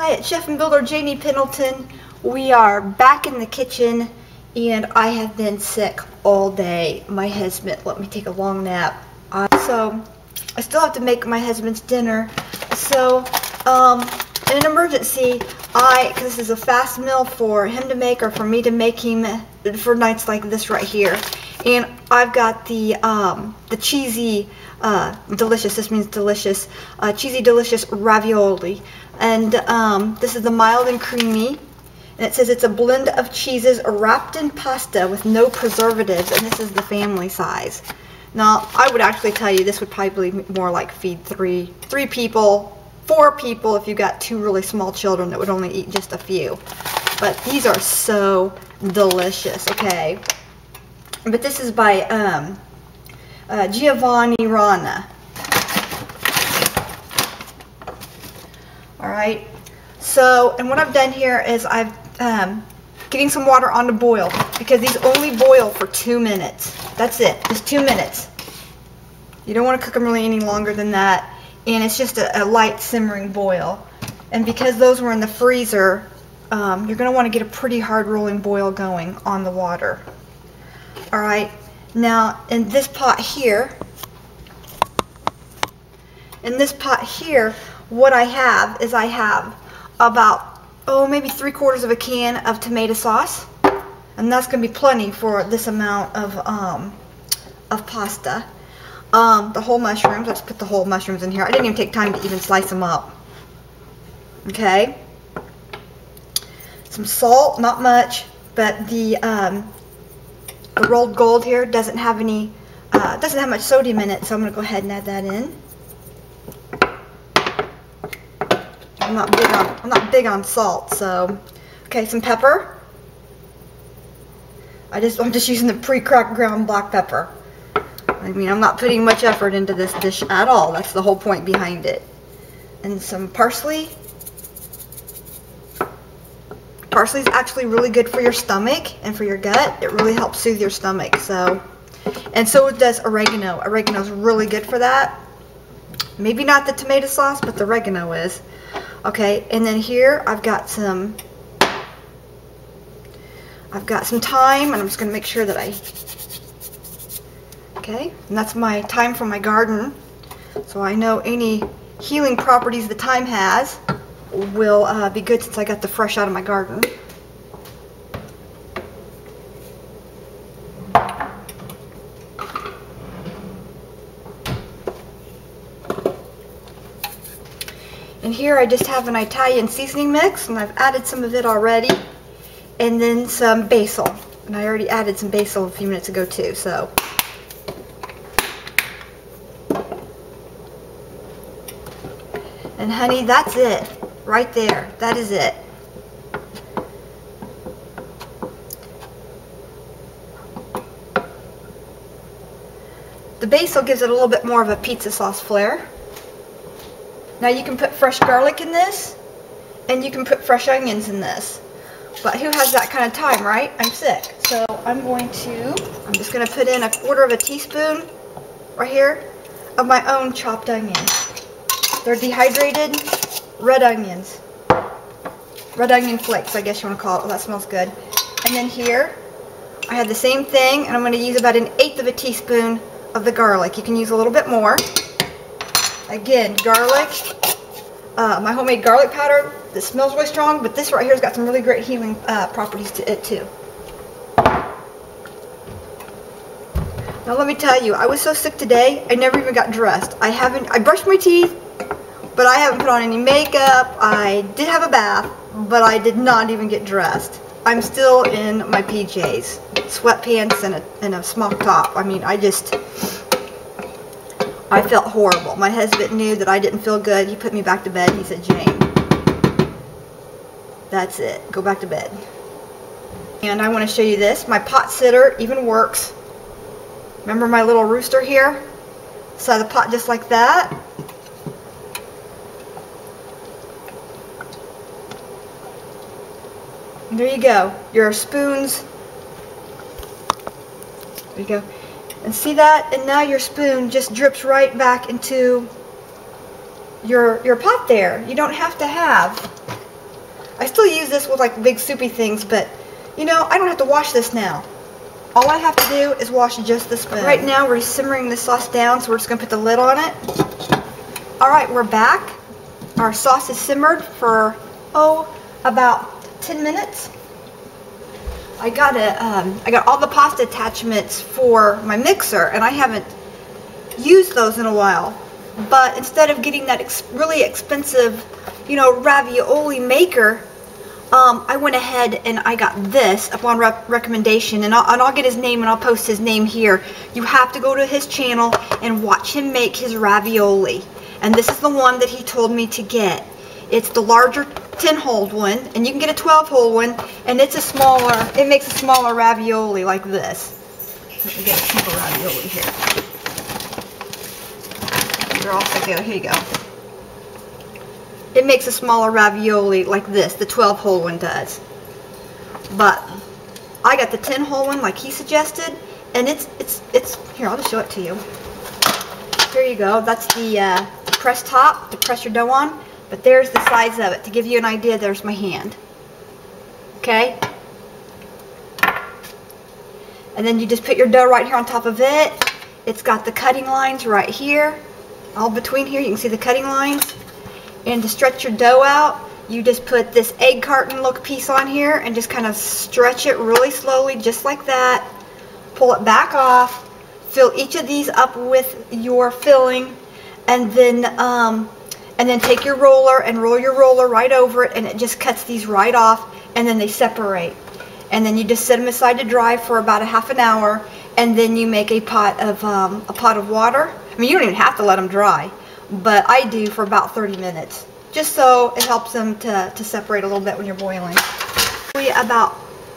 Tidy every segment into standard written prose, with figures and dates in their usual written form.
Hi, it's Chef and Builder Jamie Pendleton. We are back in the kitchen and I have been sick all day. My husband let me take a long nap. So I still have to make my husband's dinner. So in an emergency, because this is a fast meal for him to make or for me to make him for nights like this right here. And I've got the cheesy, delicious, this means delicious, cheesy delicious ravioli. And this is the mild and creamy. And it says it's a blend of cheeses wrapped in pasta with no preservatives. And this is the family size. Now, I would actually tell you this would probably be more like feed three people, 4 people if you got 2 really small children that would only eat just a few. But these are so delicious, okay? But this is by Giovanni Rana. Alright, so, and what I've done here is I've getting some water on to boil, because these only boil for 2 minutes. That's it, just 2 minutes. You don't want to cook them really any longer than that, and it's just a light simmering boil. And because those were in the freezer, you're going to want to get a pretty hard rolling boil going on the water. Alright, now in this pot here, what I have is I have about, maybe 3/4 of a can of tomato sauce, and that's going to be plenty for this amount of pasta. The whole mushrooms, let's put the whole mushrooms in here. I didn't even take time to even slice them up. Okay. Some salt, not much, but the rolled gold here doesn't have any, doesn't have much sodium in it, so I'm going to go ahead and add that in. I'm not big on salt, so okay, some pepper. I'm just using the pre-cracked ground black pepper. I mean, I'm not putting much effort into this dish at all. That's the whole point behind it. And some parsley. Parsley is actually really good for your stomach and for your gut. It really helps soothe your stomach. So, and so does oregano. Oregano is really good for that. Maybe not the tomato sauce, but the oregano is. Okay, and then here I've got some thyme, and I'm just going to make sure that okay, and that's my thyme from my garden. So I know any healing properties the thyme has will be good since I got the fresh out of my garden. And here I just have an Italian seasoning mix, and I've added some of it already. And then some basil. And I already added some basil a few minutes ago too, so. And honey, that's it. Right there. That is it. The basil gives it a little bit more of a pizza sauce flair. Now you can put fresh garlic in this, and you can put fresh onions in this. But who has that kind of time, right? I'm sick. So I'm just going to put in 1/4 teaspoon right here of my own chopped onions. They're dehydrated red onions. Red onion flakes, I guess you want to call it. Oh, that smells good. And then here, I have the same thing, and I'm going to use about 1/8 teaspoon of the garlic. You can use a little bit more. Again, garlic, my homemade garlic powder, that smells really strong, but this right here has got some really great healing properties to it too. Now let me tell you, I was so sick today, I never even got dressed. I brushed my teeth, but I haven't put on any makeup. I did have a bath, but I did not even get dressed. I'm still in my PJs, sweatpants and a smock top. I mean, I felt horrible. My husband knew that I didn't feel good. He put me back to bed. He said, Jane, that's it. Go back to bed. And I want to show you this. My pot sitter even works. Remember my little rooster here? So the pot just like that. And there you go. Your spoons. There you go. And see that? And now your spoon just drips right back into your pot there. You don't have to have I still use this with like big soupy things, but you know, I don't have to wash this now. All I have to do is wash just the spoon. Right now we're simmering the sauce down, so we're just gonna put the lid on it. All right, we're back. Our sauce is simmered for, about 10 minutes. I got all the pasta attachments for my mixer, and I haven't used those in a while. But instead of getting that really expensive, you know, ravioli maker, I went ahead and I got this upon recommendation, and I'll get his name and I'll post his name here. You have to go to his channel and watch him make his ravioli. And this is the one that he told me to get. It's the larger 10-hole one, and you can get a 12-hole one, and it's it makes a smaller ravioli like this. Let me get a simple ravioli here. They're also good. Here you go. It makes a smaller ravioli like this, the 12-hole one does. But I got the 10-hole one like he suggested, and it's here, I'll just show it to you. Here you go. That's the press top to press your dough on, but there's the size of it. To give you an idea, there's my hand. Okay? And then you just put your dough right here on top of it. It's got the cutting lines right here. All between here, you can see the cutting lines. And to stretch your dough out, you just put this egg carton look piece on here and just kind of stretch it really slowly, just like that. Pull it back off. Fill each of these up with your filling, and then take your roller and roll your roller right over it, and it just cuts these right off, and then they separate. And then you just set them aside to dry for about a half an hour, and then you make a pot of water. I mean, you don't even have to let them dry, but I do for about 30 minutes, just so it helps them to separate a little bit when you're boiling. About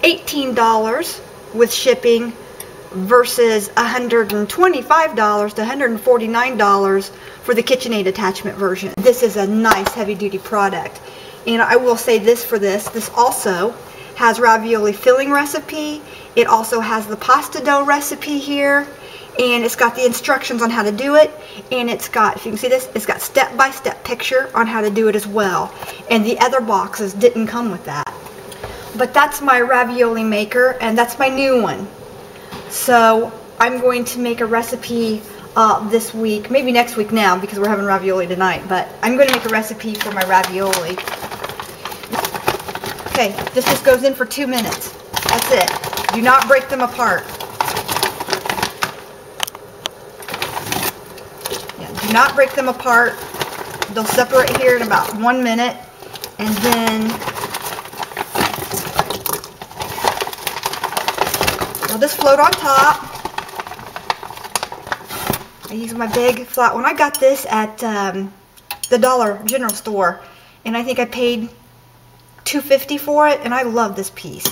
$18 with shipping versus $125 to $149 for the KitchenAid attachment version. This is a nice heavy-duty product, and I will say this for this also has ravioli filling recipe. It also has the pasta dough recipe here, and it's got the instructions on how to do it, and it's got, if you can see this, it's got step-by-step picture on how to do it as well, and the other boxes didn't come with that. But that's my ravioli maker, and that's my new one. So I'm going to make a recipe this week, maybe next week now because we're having ravioli tonight, but I'm going to make a recipe for my ravioli. Okay, this just goes in for 2 minutes. That's it. Do not break them apart. Yeah, do not break them apart. They'll separate here in about 1 minute, and then they'll just float on top. I use my big flat one. I got this at the Dollar General store, and I think I paid $2.50 for it, and I love this piece.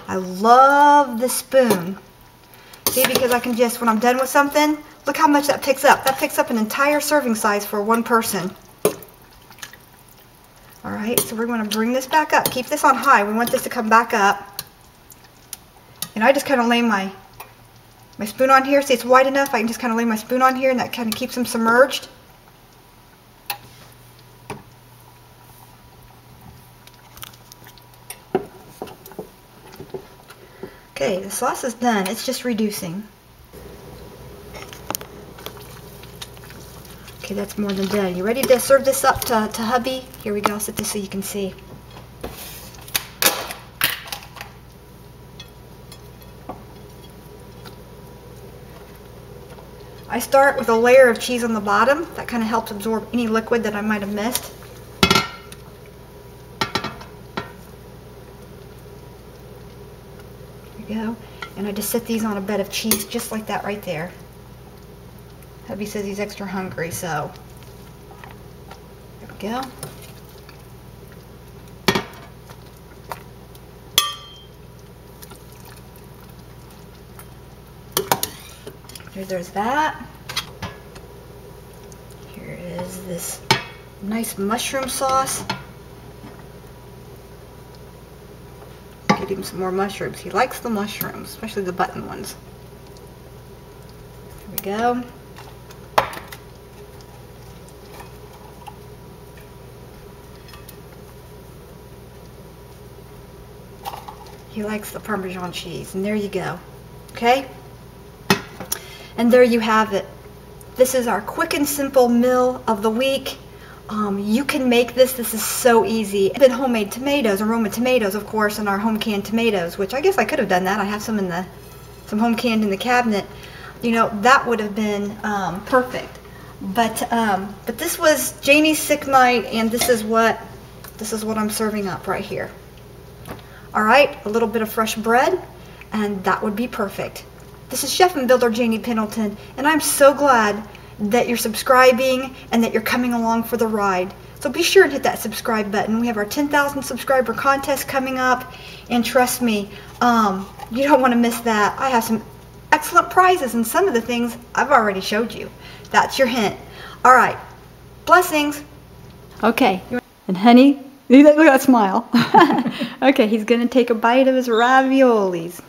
I love the spoon. See, because I can just, when I'm done with something, look how much that picks up. That picks up an entire serving size for one person. Alright, so we're going to bring this back up. Keep this on high. We want this to come back up. And I just kind of lay my spoon on here. See, it's wide enough. I can just kind of lay my spoon on here, and that kind of keeps them submerged. Okay, the sauce is done. It's just reducing. Okay, that's more than done. You ready to serve this up to hubby? Here we go. I'll set this so you can see. I start with a layer of cheese on the bottom. That kind of helps absorb any liquid that I might have missed. There we go. And I just set these on a bed of cheese just like that right there. Hubby says he's extra hungry, so there we go. There's that. Here is this nice mushroom sauce. Get him some more mushrooms. He likes the mushrooms, especially the button ones. There we go. He likes the Parmesan cheese. And there you go. Okay? And there you have it. This is our quick and simple meal of the week. You can make this. This is so easy. Been homemade tomatoes, aroma tomatoes, of course, and our home canned tomatoes, which I guess I could have done that. I have some in some home canned in the cabinet. You know, that would have been perfect. But this was Janie's sick night, and this is what I'm serving up right here. All right, a little bit of fresh bread, and that would be perfect. This is Chef and Builder Janie Pendleton, and I'm so glad that you're subscribing and that you're coming along for the ride. So be sure and hit that subscribe button. We have our 10,000 subscriber contest coming up, and trust me, you don't want to miss that. I have some excellent prizes, and some of the things I've already showed you. That's your hint. All right, blessings. Okay, and honey, look at that smile. Okay, he's gonna take a bite of his raviolis.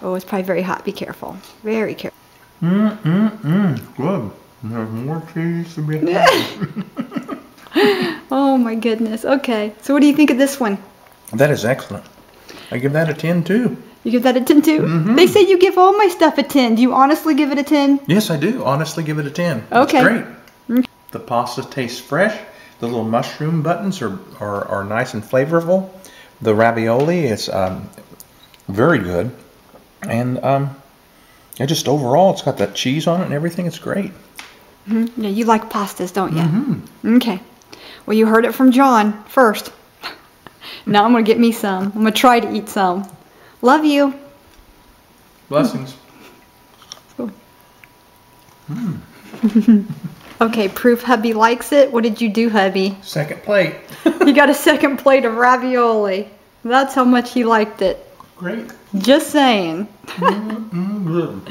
Oh, it's probably very hot. Be careful. Very careful. Good. There's more cheese to be had. Oh my goodness. Okay, so what do you think of this one? That is excellent. I give that a 10 too. You give that a 10 too? They say you give all my stuff a 10. Do you honestly give it a 10? Yes, I do. Honestly give it a 10. Okay. It's great. The pasta tastes fresh. The little mushroom buttons are nice and flavorful. The ravioli is very good. And just overall, it's got that cheese on it and everything. It's great. Yeah, you like pastas, don't you? Okay. Well, you heard it from John first. Now I'm going to get me some. I'm going to try to eat some. Love you. Blessings. Okay, proof hubby likes it. What did you do, hubby? Second plate. You got a second plate of ravioli. That's how much he liked it. Great. Just saying. Good.